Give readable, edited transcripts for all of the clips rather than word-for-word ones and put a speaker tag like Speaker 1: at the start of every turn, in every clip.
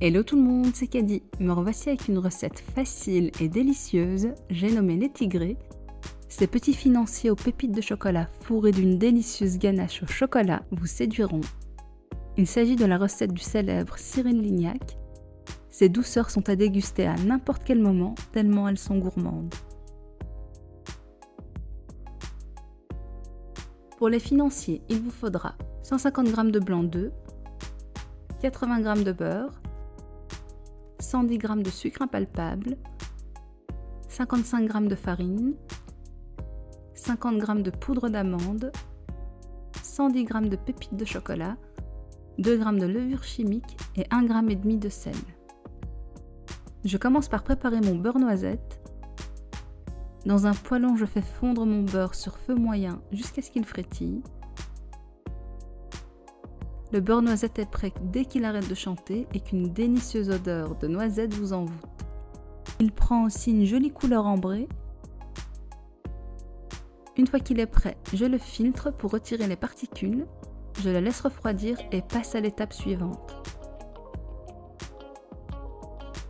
Speaker 1: Hello tout le monde, c'est Kadi. Me revoici avec une recette facile et délicieuse, j'ai nommé les tigrés. Ces petits financiers aux pépites de chocolat fourrés d'une délicieuse ganache au chocolat vous séduiront. Il s'agit de la recette du célèbre Cyril Lignac. Ces douceurs sont à déguster à n'importe quel moment, tellement elles sont gourmandes. Pour les financiers, il vous faudra 150 g de blanc d'œuf, 80 g de beurre, 110 g de sucre impalpable, 55 g de farine, 50 g de poudre d'amande, 110 g de pépites de chocolat, 2 g de levure chimique et 1,5 g de sel. Je commence par préparer mon beurre noisette. Dans un poêlon, je fais fondre mon beurre sur feu moyen jusqu'à ce qu'il frétille. Le beurre noisette est prêt dès qu'il arrête de chanter et qu'une délicieuse odeur de noisette vous envoûte. Il prend aussi une jolie couleur ambrée. Une fois qu'il est prêt, je le filtre pour retirer les particules. Je le laisse refroidir et passe à l'étape suivante.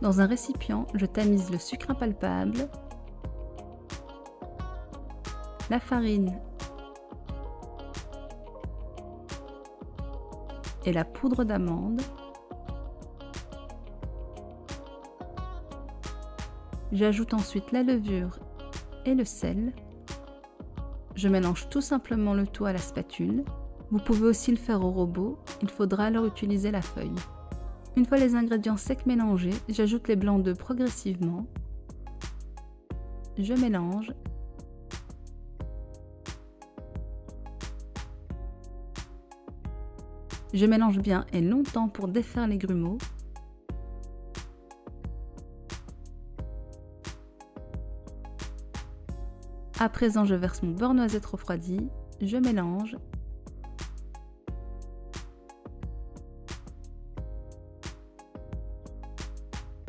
Speaker 1: Dans un récipient, je tamise le sucre impalpable, la farine et la poudre d'amande. J'ajoute ensuite la levure et le sel. Je mélange tout simplement le tout à la spatule. Vous pouvez aussi le faire au robot, il faudra alors utiliser la feuille. Une fois les ingrédients secs mélangés, j'ajoute les blancs d'œufs progressivement. Je mélange. Je mélange bien et longtemps pour défaire les grumeaux. À présent, je verse mon beurre noisette refroidi. Je mélange.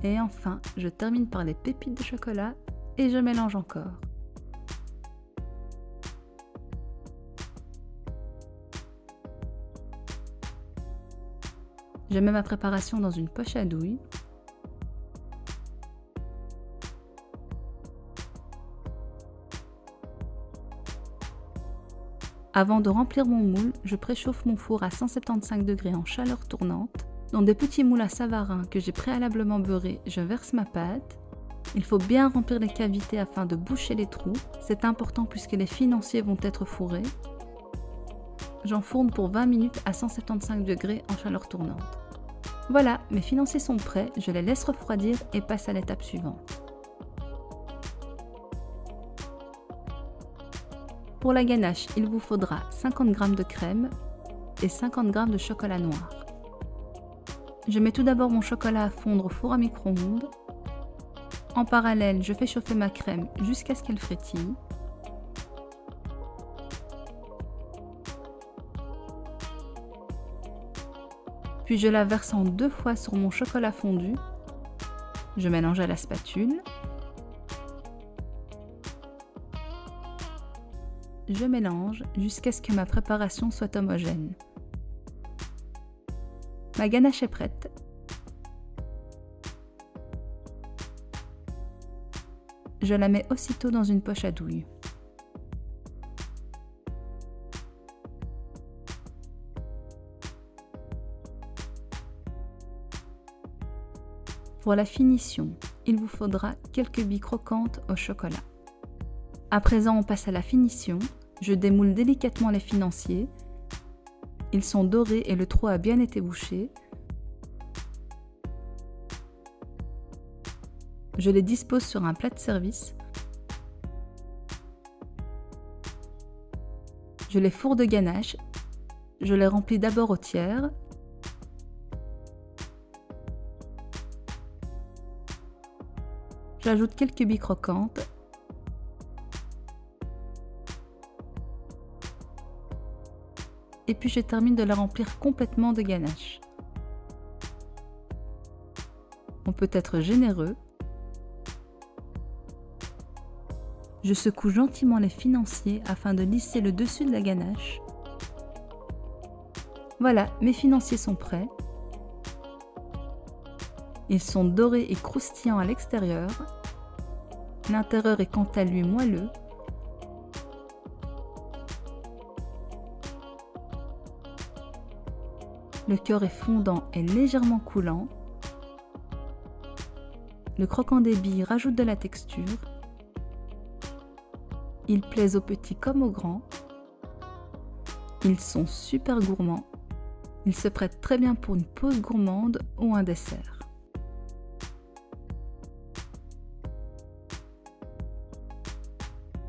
Speaker 1: Et enfin, je termine par les pépites de chocolat et je mélange encore. Je mets ma préparation dans une poche à douille. Avant de remplir mon moule, je préchauffe mon four à 175 degrés en chaleur tournante. Dans des petits moules à Savarin que j'ai préalablement beurrés, je verse ma pâte. Il faut bien remplir les cavités afin de boucher les trous. C'est important puisque les financiers vont être fourrés. J'enfourne pour 20 minutes à 175 degrés en chaleur tournante. Voilà, mes financiers sont prêts, je les laisse refroidir et passe à l'étape suivante. Pour la ganache, il vous faudra 50 g de crème et 50 g de chocolat noir. Je mets tout d'abord mon chocolat à fondre au four à micro-ondes. En parallèle, je fais chauffer ma crème jusqu'à ce qu'elle frétille. Puis je la verse en 2 fois sur mon chocolat fondu. Je mélange à la spatule. Je mélange jusqu'à ce que ma préparation soit homogène. Ma ganache est prête. Je la mets aussitôt dans une poche à douille. Pour la finition, il vous faudra quelques billes croquantes au chocolat. À présent, on passe à la finition. Je démoule délicatement les financiers. Ils sont dorés et le trou a bien été bouché. Je les dispose sur un plat de service. Je les fourre de ganache. Je les remplis d'abord au tiers. J'ajoute quelques billes croquantes. Et puis je termine de la remplir complètement de ganache. On peut être généreux. Je secoue gentiment les financiers afin de lisser le dessus de la ganache. Voilà, mes financiers sont prêts. Ils sont dorés et croustillants à l'extérieur. L'intérieur est quant à lui moelleux. Le cœur est fondant et légèrement coulant. Le croquant des billes rajoute de la texture. Ils plaisent aux petits comme aux grands. Ils sont super gourmands. Ils se prêtent très bien pour une pause gourmande ou un dessert.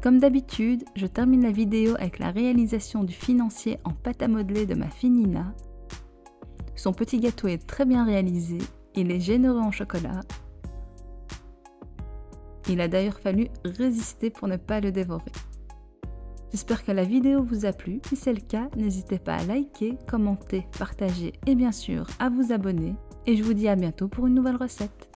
Speaker 1: Comme d'habitude, je termine la vidéo avec la réalisation du financier en pâte à modeler de ma fille Nina. Son petit gâteau est très bien réalisé, il est généreux en chocolat. Il a d'ailleurs fallu résister pour ne pas le dévorer. J'espère que la vidéo vous a plu. Si c'est le cas, n'hésitez pas à liker, commenter, partager et bien sûr à vous abonner. Et je vous dis à bientôt pour une nouvelle recette.